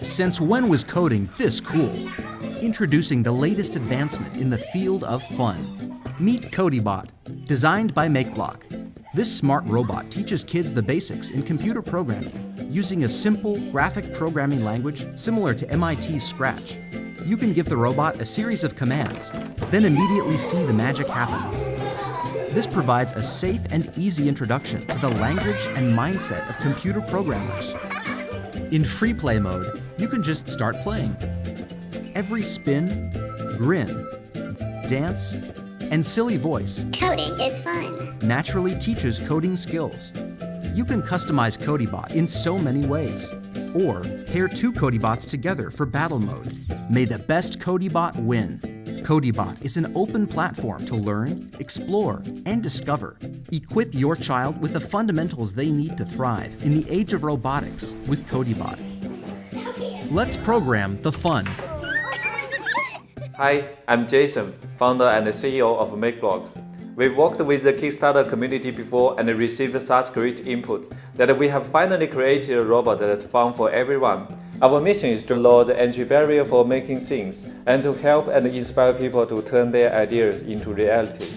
Since when was coding this cool? Introducing the latest advancement in the field of fun. Meet Codeybot, designed by MakeBlock. This smart robot teaches kids the basics in computer programming using a simple graphic programming language similar to MIT's Scratch. You can give the robot a series of commands, then immediately see the magic happen. This provides a safe and easy introduction to the language and mindset of computer programmers. In free play mode, you can just start playing. Every spin, grin, dance, and silly voice Coding is fun. naturally teaches coding skills. You can customize Codeybot in so many ways, or pair two Codeybot together for battle mode. May the best Codeybot win. Codeybot is an open platform to learn, explore, and discover. Equip your child with the fundamentals they need to thrive in the age of robotics with Codeybot. Let's program the fun. Hi, I'm Jason, founder and CEO of MakeBlock. We've worked with the Kickstarter community before and received such great input that we have finally created a robot that's fun for everyone. Our mission is to lower the entry barrier for making things and to help and inspire people to turn their ideas into reality.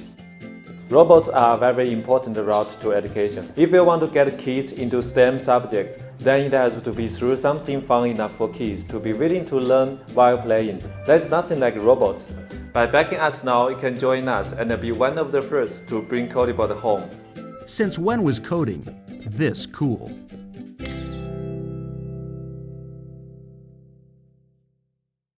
Robots are a very important route to education. If you want to get kids into STEM subjects, then it has to be through something fun enough for kids to be willing to learn while playing. There's nothing like robots. By backing us now, you can join us and be one of the first to bring Codeybot home. Since when was coding this cool?